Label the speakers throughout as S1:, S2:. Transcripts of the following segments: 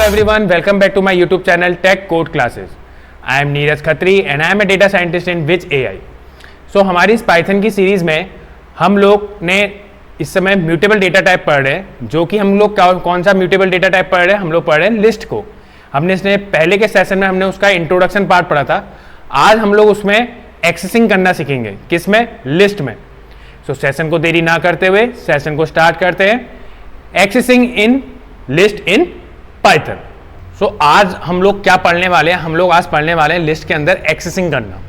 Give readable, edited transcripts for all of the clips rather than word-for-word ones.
S1: everyone, welcome back to my YouTube channel Tech Code Classes. I am Neeraj Khatri and I am a data scientist in Which AI. So हमारी इस Python की series में हम लोग ने इस समय म्यूटेबल डेटा टाइप पढ़ रहे हैं, जो कि हम लोग कौन सा म्यूटेबल डेटा टाइप पढ़ रहे हैं, हम लोग पढ़ रहे हैं लिस्ट को। हमने इसने पहले के सेशन में हमने उसका इंट्रोडक्शन पार्ट पढ़ा था। आज हम लोग उसमें एक्सेसिंग करना सीखेंगे, किसमें? लिस्ट में। सो सेशन को देरी ना करते हुए सेशन को स्टार्ट करते हैं। Accessing in list in Python. So आज हम लोग क्या पढ़ने वाले हैं? हम लोग आज पढ़ने वाले हैं लिस्ट के अंदर एक्सेसिंग करना।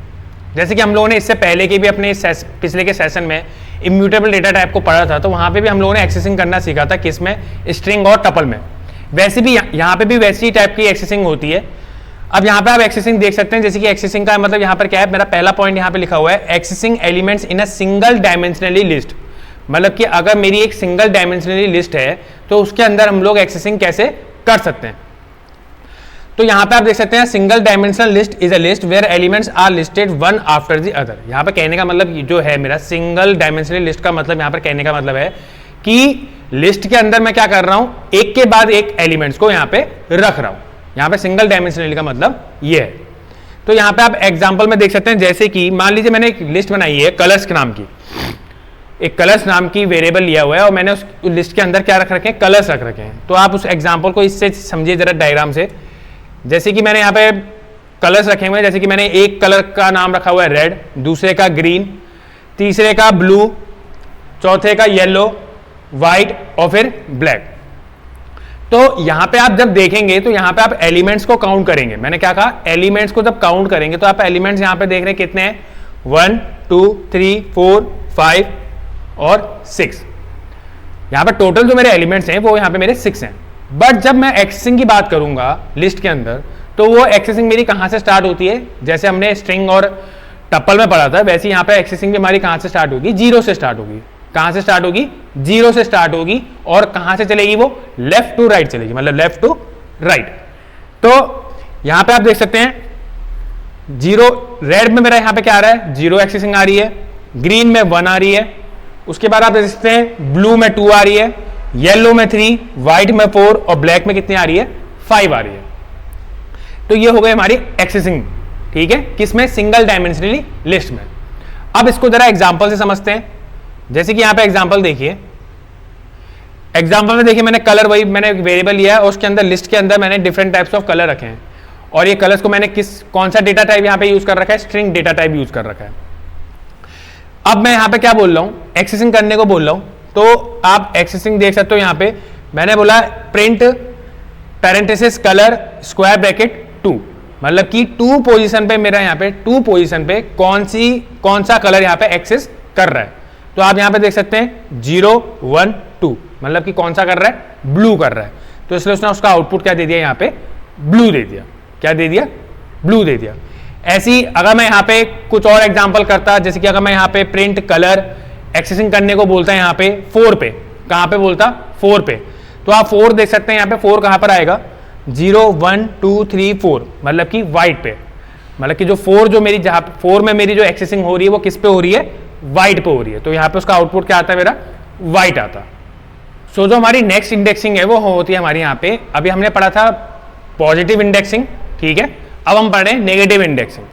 S1: जैसे कि हम लोगों ने इससे पहले के भी अपने पिछले के सेशन में इम्यूटेबल डेटा टाइप को पढ़ा था, तो वहां पे भी हम लोगों ने एक्सेसिंग करना सीखा था, किसमें? स्ट्रिंग और टपल में। वैसे भी यहाँ पे भी वैसी टाइप की एक्सेसिंग होती है। अब यहाँ पे आप एक्सेसिंग देख सकते हैं, जैसे कि एक्सेसिंग का मतलब यहाँ पर क्या है, मेरा पहला पॉइंट यहाँ पे लिखा हुआ है, accessing elements in a single dimensionally list. मतलब कि अगर मेरी एक सिंगल डायमेंशनली लिस्ट है तो उसके अंदर हम लोग एक्सेसिंग कैसे कर सकते हैं। तो यहाँ पे आप देख सकते हैं, single dimensional list is a list where elements are listed one after the other. यहाँ पे कहने का मतलब जो है मेरा सिंगल डायमेंशनल लिस्ट का मतलब यहाँ पर कहने का मतलब है कि लिस्ट के अंदर मैं क्या कर रहा हूं, एक के बाद एक एलिमेंट्स को यहाँ पे रख रहा हूं। यहाँ पे सिंगल डायमेंशनल का मतलब ये है। तो यहाँ पे आप एग्जाम्पल में देख सकते हैं, जैसे कि मान लीजिए मैंने एक लिस्ट बनाई है कलर्स के नाम की, एक कलर्स नाम की वेरिएबल लिया हुआ है और मैंने उस लिस्ट के अंदर क्या रख रखे हैं, कलर्स रख रखे हैं। तो आप उस एग्जाम्पल को इससे समझिए जरा डायग्राम से। जैसे कि मैंने यहाँ पे कलर्स रखे हुए हैं, जैसे कि मैंने एक कलर का नाम रखा हुआ है रेड, दूसरे का ग्रीन, तीसरे का ब्लू, चौथे का येलो, व्हाइट और फिर ब्लैक। तो यहां पे आप जब देखेंगे तो यहां पे आप एलिमेंट्स को काउंट करेंगे। मैंने क्या कहा, एलिमेंट्स को जब काउंट करेंगे तो आप एलिमेंट्स यहां पे देख रहे हैं कितने हैं, 1 2 3 4 5 और 6। यहां पे टोटल जो मेरे एलिमेंट्स हैं वो यहां पे मेरे 6 हैं। बट जब मैं एक्सेसिंग की बात करूंगा लिस्ट के अंदर, तो वो एक्सेसिंग मेरी कहां से स्टार्ट होती है? जैसे हमने स्ट्रिंग और टपल में पढ़ा था, वैसे यहां पे एक्सेसिंग भी हमारी कहां से स्टार्ट होगी? 0 से स्टार्ट होगी। कहां से स्टार्ट होगी? 0 से स्टार्ट होगी। और कहां से चलेगी वो? लेफ्ट टू राइट चलेगी, मतलब लेफ्ट टू राइट। तो यहां पे आप देख सकते हैं 0 रेड में मेरा यहां पे क्या आ रहा है, 0 एक्सेसिंग आ रही है, ग्रीन में 1 आ रही है, उसके बाद आप देख सकते हैं ब्लू में 2 आ रही है, येलो में 3, व्हाइट में 4 और ब्लैक में कितनी आ रही है? 5 आ रही है। तो ये हो गई हमारी एक्सेसिंग, ठीक है, किसमें? सिंगल डायमेंशनली लिस्ट में। अब इसको जरा एग्जांपल से समझते हैं। जैसे कि यहां पे एग्जांपल देखिए, एग्जांपल में देखिए मैंने कलर, वही मैंने वेरिएबल लिया है और उसके अंदर लिस्ट के अंदर मैंने डिफरेंट टाइप्स ऑफ कलर रखे हैं। और ये कलर्स को मैंने कौन सा डेटा टाइप यहां पे यूज कर रखा है? स्ट्रिंग डेटा टाइप यूज कर रखा है। अब मैं यहां पे क्या बोल रहा हूं, एक्सेसिंग करने को बोल रहा हूं। तो आप एक्सेसिंग देख सकते हो, यहां पे मैंने बोला print parenthesis colour square bracket 2, मतलब कि 2 पोजीशन पे मेरा यहां पे 2 पोजीशन पे कौन सा कलर यहां पे एक्सेस कर रहा है। तो आप यहां पे देख सकते हैं 0 1 2, मतलब कि कौन सा कर रहा है? ब्लू कर रहा है। तो इसलिए उसने उसका आउटपुट क्या दे दिया, यहां पे ब्लू दे दिया। क्या दे दिया? ब्लू दे दिया। ऐसी अगर मैं यहां पे कुछ और एग्जांपल करता, जैसे कि अगर मैं यहां पे प्रिंट कलर एक्सेसिंग करने को बोलता है यहां पे 4 पे, कहां पे बोलता? 4 पे। तो आप 4 देख सकते हैं, यहां पे 4 कहां पर आएगा? 0 1 2 3 4, मतलब कि व्हाइट पे। मतलब कि जो 4 जो मेरी जहां 4 में मेरी जो एक्सेसिंग हो रही है वो किस पे हो रही है? व्हाइट पे हो रही है। तो यहां पे उसका आउटपुट क्या आता है मेरा? व्हाइट आता। सो जो हमारी नेक्स्ट इंडेक्सिंग है वो होती है हमारी यहां पे, अभी हमने पढ़ा था पॉजिटिव इंडेक्सिंग, ठीक है। अब हम पढ़ रहे हैं नेगेटिव इंडेक्सिंग।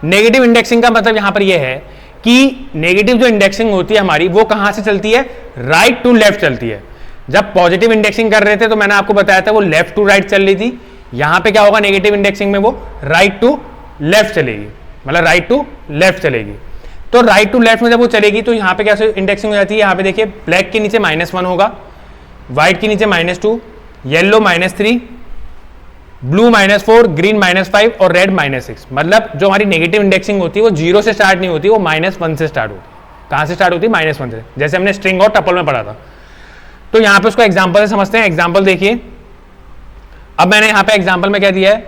S1: नेगेटिव इंडेक्सिंग का मतलब यहां पर यह है कि नेगेटिव जो इंडेक्सिंग होती है हमारी वो कहां से चलती है? राइट टू लेफ्ट चलती है। जब पॉजिटिव इंडेक्सिंग कर रहे थे तो मैंने आपको बताया था वो लेफ्ट टू राइट चल रही थी। यहां पे क्या होगा नेगेटिव इंडेक्सिंग में? वो राइट टू लेफ्ट चलेगी, मतलब राइट टू लेफ्ट चलेगी। तो राइट टू लेफ्ट में जब वो चलेगी तो यहां पे कैसे इंडेक्सिंग हो जाती है? यहां पे देखिए ब्लैक के नीचे -1 होगा, व्हाइट के नीचे -2, येलो -3, ब्लू -4, ग्रीन -5 और रेड -6। मतलब जो हमारी नेगेटिव इंडेक्सिंग होती है वो 0 से स्टार्ट नहीं होती, वो -1 से स्टार्ट होती है। कहां से स्टार्ट होती है? -1 से, जैसे हमने स्ट्रिंग और टपल में पढ़ा था। तो यहां पे उसको एग्जांपल से समझते हैं। एग्जांपल देखिए, अब मैंने यहां पे एग्जांपल में क्या दिया है,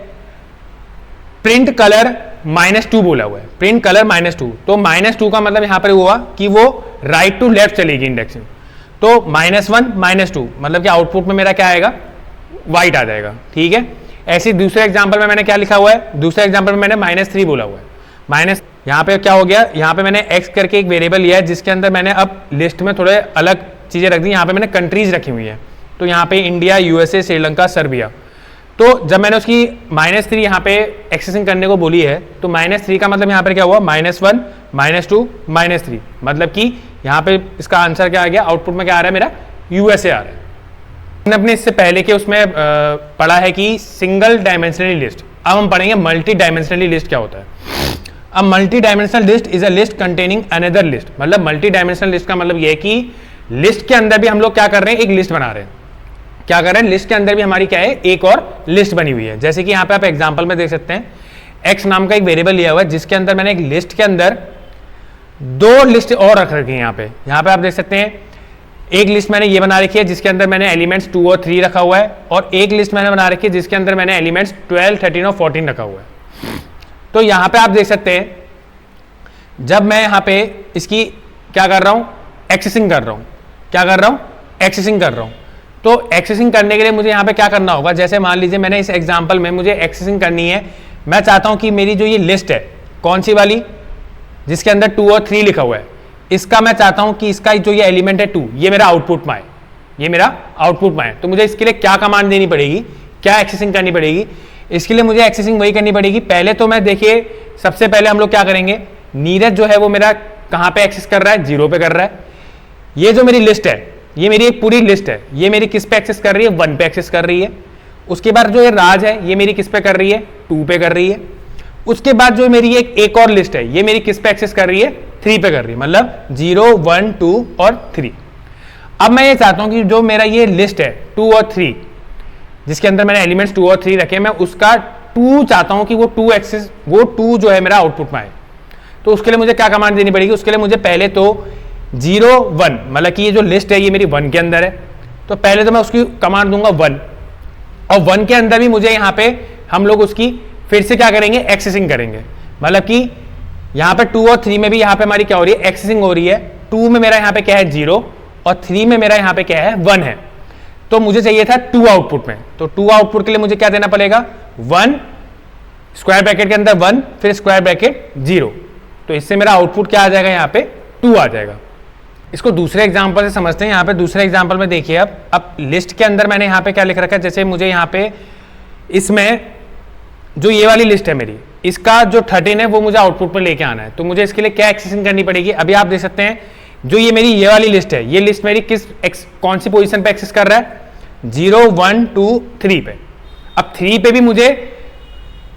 S1: प्रिंट कलर -2 बोला हुआ है, प्रिंट कलर -2। तो -2 का मतलब यहां पर हुआ कि वो राइट टू लेफ्ट चलेगी इंडेक्सिंग। तो -1 -2 मतलब कि आउटपुट में मेरा क्या आएगा? व्हाइट आ जाएगा, ठीक है। ऐसे दूसरे एग्जांपल में मैंने क्या लिखा हुआ है? दूसरे एग्जांपल में मैंने -3 बोला हुआ है। माइनस यहाँ पे क्या हो गया, यहाँ पे मैंने x करके एक वेरिएबल लिया है जिसके अंदर मैंने अब लिस्ट में थोड़े अलग चीज़ें रख दी। यहाँ पे मैंने कंट्रीज रखी हुई है, तो यहाँ पे इंडिया, यूएसए, श्रीलंका, सर्बिया। तो जब मैंने उसकी -3 यहाँ पे एक्सेसिंग करने को बोली है, तो -3 का मतलब यहाँ पर क्या हुआ, -1 -2 -3, मतलब कि यहाँ पे इसका आंसर क्या आ गया, आउटपुट में क्या आ रहा है मेरा, USA आ रहा है। हमने अपने इससे पहले के उसमें पढ़ा है कि सिंगल डायमेंशनली लिस्ट। अब हम पढ़ेंगे मल्टी डायमेंशनली लिस्ट क्या होता है। अब multi dimensional list is a list containing another list. मतलब मल्टी डायमेंशनल लिस्ट का मतलब यह है कि लिस्ट के अंदर भी हम लोग क्या कर रहे हैं, एक लिस्ट बना रहे हैं। क्या कर रहे हैं, लिस्ट के अंदर भी हमारी क्या है, एक और लिस्ट बनी हुई है। जैसे कि यहाँ पे आप एग्जाम्पल में देख सकते हैं, एक्स नाम का एक वेरिएबल लिया हुआ है जिसके अंदर मैंने एक लिस्ट के अंदर 2 लिस्ट और रख रखी है। यहाँ पे आप देख सकते हैं, एक लिस्ट मैंने ये बना रखी है जिसके अंदर मैंने एलिमेंट्स 2 और 3 रखा हुआ है, और एक लिस्ट मैंने बना रखी है जिसके अंदर मैंने एलिमेंट्स 12, 13 और 14 रखा हुआ है। तो यहाँ पे आप देख सकते हैं, जब मैं यहाँ पे इसकी क्या कर रहा हूँ, एक्सेसिंग कर रहा हूँ, क्या कर रहा हूँ, एक्सेसिंग कर रहा हूँ। तो एक्सेसिंग करने के लिए मुझे यहाँ पे क्या करना होगा, जैसे मान लीजिए मैंने इस एग्जाम्पल में मुझे एक्सेसिंग करनी है, मैं चाहता हूँ कि मेरी जो ये लिस्ट है, कौन सी वाली, जिसके अंदर 2 और 3 लिखा हुआ है, इसका मैं चाहता हूं कि इसका जो ये एलिमेंट है 2, ये मेरा आउटपुट में आए, ये मेरा आउटपुट में आए। तो मुझे इसके लिए क्या कमांड देनी पड़ेगी, क्या एक्सेसिंग करनी पड़ेगी। इसके लिए मुझे एक्सेसिंग वही करनी पड़ेगी। पहले तो मैं देखिए, सबसे पहले हम लोग क्या करेंगे, नीरज जो है वो मेरा कहां पे एक्सेस कर रहा है, 0 पे कर रहा है। ये जो मेरी लिस्ट है, ये मेरी एक पूरी लिस्ट है, ये मेरी किस पे एक्सेस कर रही है, 1 पे एक्सेस कर रही है। उसके बाद जो ये राज है, ये मेरी किस पे कर रही है, 2 पे कर रही है। उसके बाद जो मेरी एक और लिस्ट है, ये मेरी किस पे एक्सेस कर रही है, 3 पे कर रही है, मतलब 0, 1, 2 और 3। अब मैं ये चाहता हूं कि जो मेरा ये लिस्ट है 2 और 3, जिसके अंदर मैंने एलिमेंट्स 2 और 3 रखे, मैं उसका 2 चाहता हूं कि वो 2 एक्सेस, वो 2 जो है मेरा आउटपुट में आए। तो उसके लिए मुझे क्या कमांड देनी पड़ेगी, उसके लिए मुझे पहले तो 0, 1, मतलब कि ये जो लिस्ट है ये मेरी 1 के अंदर है, तो पहले तो मैं उसकी कमांड दूंगा 1, और 1 के अंदर भी मुझे यहाँ पे हम लोग उसकी फिर से क्या करेंगे, एक्सेसिंग करेंगे। मतलब कि यहाँ पे 2 और 3 में भी यहाँ पे हमारी क्या हो रही है, एक्सेसिंग हो रही है। 2 में मेरा यहाँ पे क्या है, 0, और 3 में मेरा यहाँ पे क्या है, 1 है। तो मुझे चाहिए था 2 आउटपुट में, तो 2 आउटपुट के लिए मुझे क्या देना पड़ेगा, 1 स्क्वायर ब्रैकेट के अंदर 1, फिर स्क्वायर ब्रैकेट 0। तो इससे मेरा आउटपुट क्या आ जाएगा, यहाँ पे 2 आ जाएगा। इसको दूसरे एग्जाम्पल से समझते हैं। यहाँ पे दूसरे एग्जाम्पल में देखिए, अब लिस्ट के अंदर मैंने यहाँ पे क्या लिख रखा है, जैसे मुझे यहाँ पे इसमें जो ये वाली लिस्ट है मेरी, इसका जो 13 है वो मुझे आउटपुट में लेके आना है। तो मुझे इसके लिए क्या एक्सेसिंग करनी पड़ेगी, अभी आप देख सकते हैं, जो ये मेरी ये वाली लिस्ट है, ये लिस्ट मेरी कौन सी पोजीशन पे एक्सेस कर रहा है, 0, 1, 2, 3 पे। अब 3 पे भी मुझे,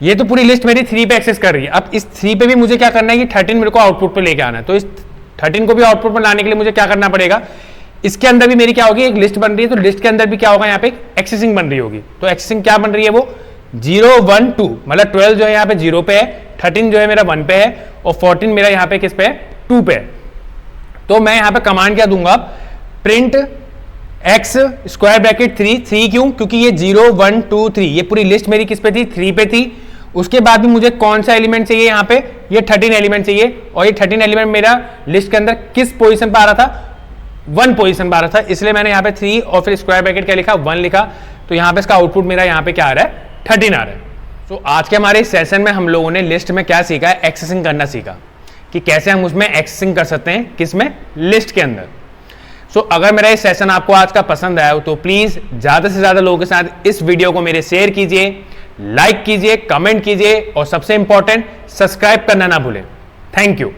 S1: ये तो पूरी लिस्ट मेरी 3 पे एक्सेस कर रही है, अब इस 3 पे भी मुझे क्या करना है कि 13 मेरे को आउटपुट पे लेके आना है। तो इस 13 को भी आउटपुट में लाने के लिए मुझे क्या करना पड़ेगा, इसके अंदर भी मेरी क्या होगी, एक लिस्ट बन रही है, तो लिस्ट के अंदर भी क्या होगा, यहाँ पे एक्सेसिंग बन रही होगी। तो एक्सेसिंग क्या बन रही है, वो 0, 1, 2, मतलब 12 जो है यहाँ पे 0 पे है, 13 जो है मेरा 1 पे है, और 14 मेरा यहाँ पे किस पे है, 2 पे है। तो मैं यहाँ पे कमांड क्या दूंगा, प्रिंट x स्क्वायर ब्रैकेट 3 क्यों, क्योंकि ये 0, 1, 2, 3 ये पूरी लिस्ट मेरी किस पे थी, 3 पे थी। उसके बाद भी मुझे कौन सा एलिमेंट चाहिए, यहाँ पे ये 13 एलिमेंट चाहिए, और ये 13 एलिमेंट मेरा लिस्ट के अंदर किस पोजीशन पे आ रहा था, 1 पोजीशन पे आ रहा था, इसलिए मैंने यहाँ पे 3 और फिर स्क्वायर ब्रैकेट क्या लिखा, 1 लिखा। तो यहाँ पे इसका आउटपुट मेरा यहाँ पे क्या आ रहा है, 13 आ रहा है। तो आज के हमारे इस सेशन में हम लोगों ने लिस्ट में क्या सीखा है, एक्सेसिंग करना सीखा, कि कैसे हम उसमें एक्सेसिंग कर सकते हैं, किसमें, लिस्ट के अंदर। सो अगर मेरा ये सेशन आपको आज का पसंद आया हो तो प्लीज ज्यादा से ज्यादा लोगों के साथ इस वीडियो को मेरे शेयर कीजिए, लाइक कीजिए, कमेंट कीजिए, और सबसे इंपॉर्टेंट सब्सक्राइब करना ना भूलें। Thank you.